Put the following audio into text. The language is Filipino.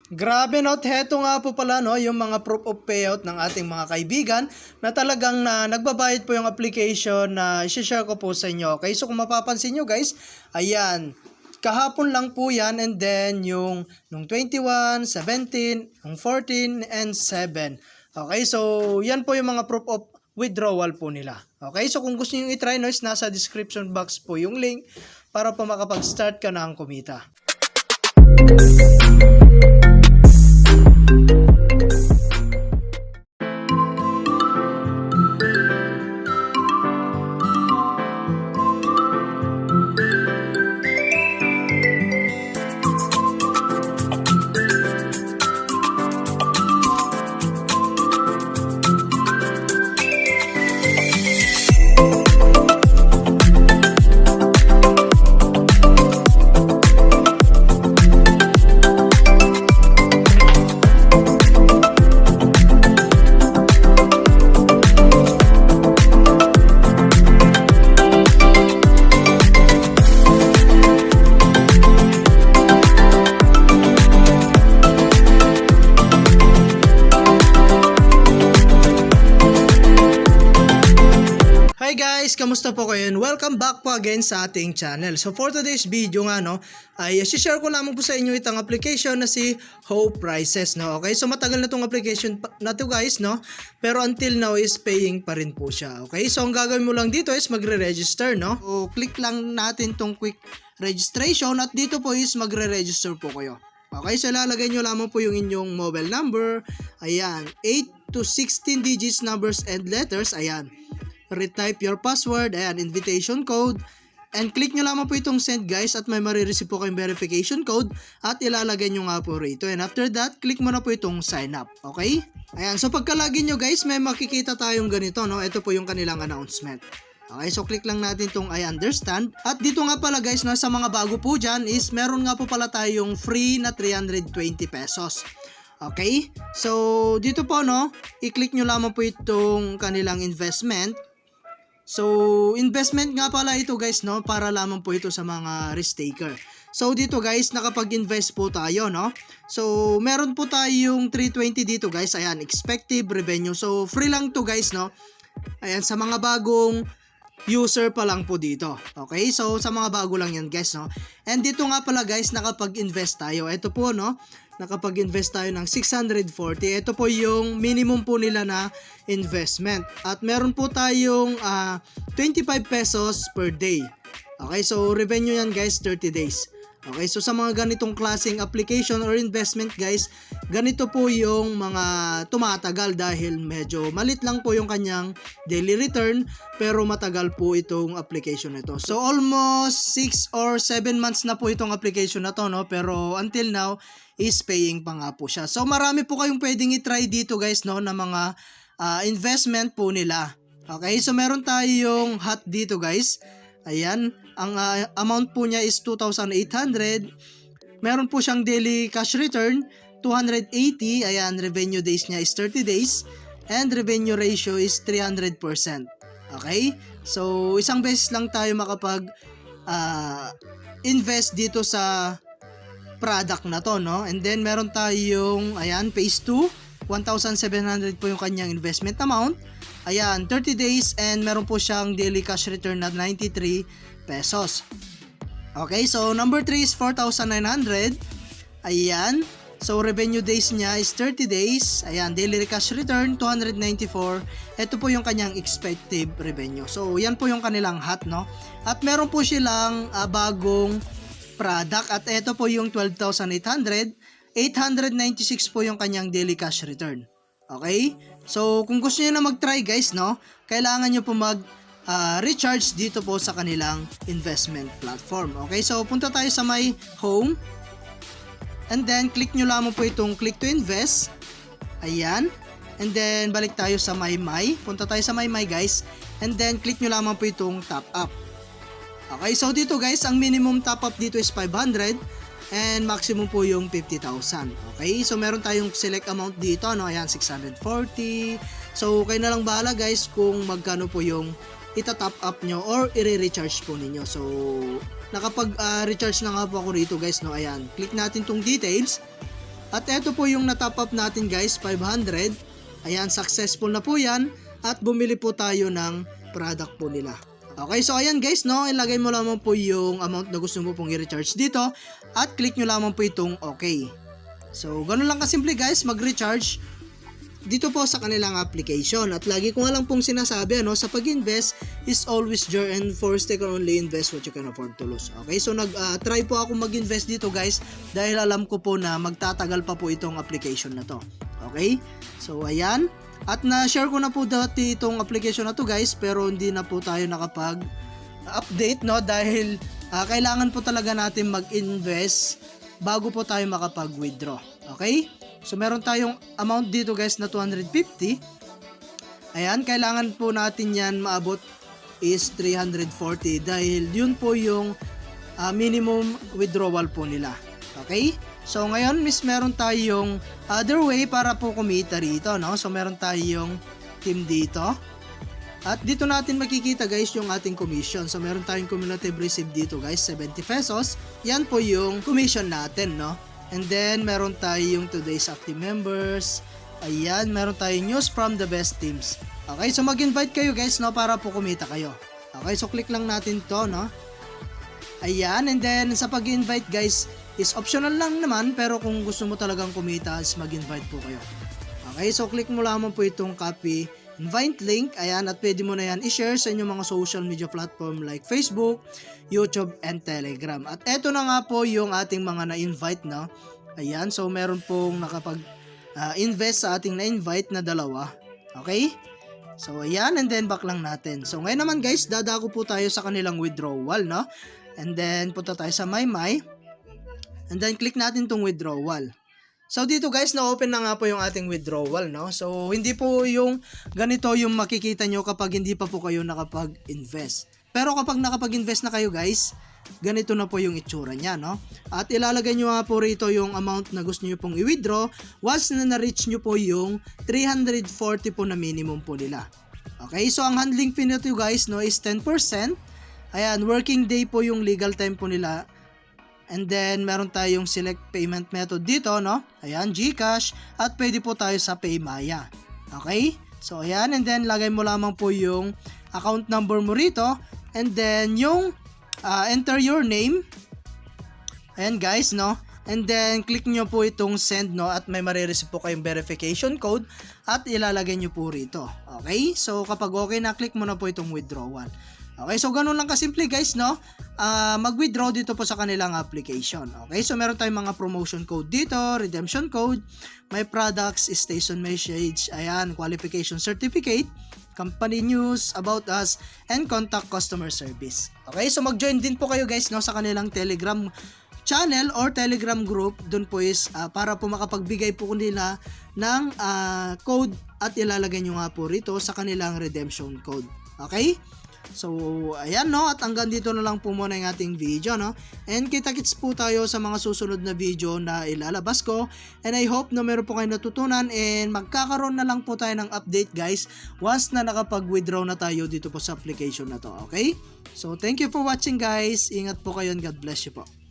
Grabe no, heto nga po pala no, yung mga proof of payout ng ating mga kaibigan na talagang nagbabayad po yung application na i-share ko po sa inyo. Okay, so kung mapapansin nyo guys, ayan, kahapon lang po yan and then yung nung 21, 17, nung 14, and 7. Okay, so yan po yung mga proof of withdrawal po nila. Okay, so kung gusto nyo i-try no, is nasa description box po yung link para po makapag-start ka na ang kumita. Hi guys, kamusta po kayo? And welcome back po again sa ating channel. So for today's video nga no, ay share ko lamang po sa inyo itong application na si Hope Prices no. Okay? So matagal na tong application na to guys no, pero until now is paying pa rin po siya. Okay? So ang gagawin mo lang dito is magre-register no. So click lang natin tong quick registration at dito po is magre-register po kayo. Okay, so lalagay nyo lamang po yung inyong mobile number. Ayan, 8 to 16 digits numbers and letters. Ayan. Retype your password, ayan, invitation code, and click nyo lamang po itong send guys at may marireceive po kayong verification code at ilalagay nyo nga po rito. And after that, click mo na po itong sign up, okay? Ayan, so pagkalagin nyo guys, may makikita tayong ganito, no? Ito po yung kanilang announcement. Okay, so click lang natin itong I understand. At dito nga pala guys, sa mga bago po dyan is meron nga po pala tayong free na 320 pesos. Okay, so dito po no, i-click nyo lamang po itong kanilang investment. So, investment nga pala ito guys, no? Para lamang po ito sa mga risk taker. So, dito guys, nakapag-invest po tayo, no? So, meron po tayong 320 dito guys. Ayan, expected revenue. So, free lang to guys, no? Ayan, sa mga bagong user pa lang po dito. Okay? So, sa mga bago lang yan guys, no? And dito nga pala guys, nakapag-invest tayo. Ito po, no? Nakapag-invest tayo ng 640. Ito po yung minimum po nila na investment. At meron po tayong 25 pesos per day. Okay, so revenue yan guys, 30 days. Okay, so sa mga ganitong klaseng application or investment guys, ganito po yung mga tumatagal dahil medyo malit lang po yung kanyang daily return pero matagal po itong application nito. So almost 6 or 7 months na po itong application na to, no? Pero until now is paying pa nga po siya. So marami po kayong pwedeng i-try dito guys, no, na mga investment po nila. Okay, so meron tayong hot dito guys. Ayan, ang amount po niya is 2,800. Meron po siyang daily cash return, 280. Ayan, revenue days niya is 30 days. And revenue ratio is 300%. Okay? So, isang beses lang tayo makapag invest dito sa product na to, no? And then, meron tayong, ayan, phase 2. 1,700 po yung kanyang investment amount. Ayan, 30 days and meron po siyang daily cash return na 93 pesos. Okay, so number 3 is 4,900. Ayan, so revenue days niya is 30 days. Ayan, daily cash return 294. Ito po yung kanyang expected revenue. So, yan po yung kanilang hot, no? At meron po silang bagong product at ito po yung 12,800. 896 po yung kanyang daily cash return. Okay? So, kung gusto niyo na mag-try guys, no, kailangan niyo po recharge dito po sa kanilang investment platform. Okay? So, punta tayo sa my home. And then, click nyo lamang po itong click to invest. Ayan. And then, balik tayo sa my. Punta tayo sa my guys. And then, click nyo lamang po itong top up. Okay? So, dito guys, ang minimum top up dito is 500. And maximum po yung 50,000. Okay? So, meron tayong select amount dito, no? Ayan, 640. So, kayo na lang bahala guys kung magkano po yung ita-top up nyo or i-recharge po ninyo. So, nakapag-recharge na nga po ako rito guys, no? Ayan, click natin tong details. At eto po yung na-top up natin guys, 500. Ayan, successful na po yan. At bumili po tayo ng product po nila. Okay, so ayan guys, no, ilagay mo lamang po yung amount na gusto mo pong i-recharge dito. At click nyo lamang po itong okay. So, ganun lang kasimple guys, mag-recharge dito po sa kanilang application. At lagi ko nga lang pong sinasabi, ano, sa pag-invest is always your and first take only invest what you can afford to lose. Okay, so try po ako mag-invest dito guys dahil alam ko po na magtatagal pa po itong application na to. Okay, so ayan. At na-share ko na po dati itong application na to guys, pero hindi na po tayo nakapag-update, no, dahil kailangan po talaga natin mag-invest bago po tayo makapag-withdraw. Okay? So meron tayong amount dito guys na 250. Ayan, kailangan po natin yan maabot is 340 dahil yun po yung minimum withdrawal po nila. Okay? So ngayon meron tayong other way para po kumita rito, no? So meron tayong team dito. At dito natin makikita guys yung ating commission. So meron tayong cumulative receipt dito guys, 70 pesos. Yan po yung commission natin, no? And then, meron tayong today's active members. Ayan, meron tayong news from the best teams. Okay, so mag-invite kayo guys, no, para po kumita kayo. Okay, so click lang natin to, no. Ayan, and then sa pag-invite guys, is optional lang naman, pero kung gusto mo talagang kumita, is mag-invite po kayo. Okay, so click mo lamang po itong copy invite link. Ayan, at pwede mo na yan i-share sa inyong mga social media platform like Facebook, YouTube, and Telegram. At eto na nga po yung ating mga na-invite, no? Ayan, so meron pong invest sa ating na-invite na dalawa. Okay? So ayan, and then back lang natin. So ngayon naman guys, dadako po tayo sa kanilang withdrawal, no? And then punta tayo sa My. And then click natin tong withdrawal. So dito guys, na-open na nga po yung ating withdrawal, no? So hindi po yung ganito yung makikita nyo kapag hindi pa po kayo nakapag-invest. Pero kapag nakapag-invest na kayo guys, ganito na po yung itsura niya, no? At ilalagay nyo nga po rito yung amount na gusto nyo pong i-withdraw once na na-reach nyo po yung 340 po na minimum po nila. Okay, so ang handling fee nito guys, no, is 10%. Ayan, working day po yung legal time po nila. And then, meron tayong select payment method dito, no? Ayan, GCash. At pwede po tayo sa Paymaya. Okay? So, ayan. And then, lagay mo lamang po yung account number mo rito. And then, yung enter your name. Ayan, guys, no? And then, click nyo po itong send, no? At may marireceive po kayong verification code. At ilalagay nyo po rito. Okay? So, kapag okay na, click mo na po itong withdrawal. Okay, so ganun lang kasimple guys, no? Mag-withdraw dito po sa kanilang application. Okay, so meron tayong mga promotion code dito, redemption code, my products, station message, ayan, qualification certificate, company news, about us, and contact customer service. Okay, so mag-join din po kayo guys, no, sa kanilang Telegram channel or Telegram group. Doon po is para po makapagbigay po nila ng code at ilalagay nyo nga po rito sa kanilang redemption code. Okay? So, ayan, no, at hanggang dito na lang po muna yung ating video, no, and kita-kits po tayo sa mga susunod na video na ilalabas ko, and I hope na meron po kayo natutunan, and magkakaroon na lang po tayo ng update guys, once na nakapag-withdraw na tayo dito po sa application na to, okay? So, thank you for watching guys, ingat po kayo and God bless you po.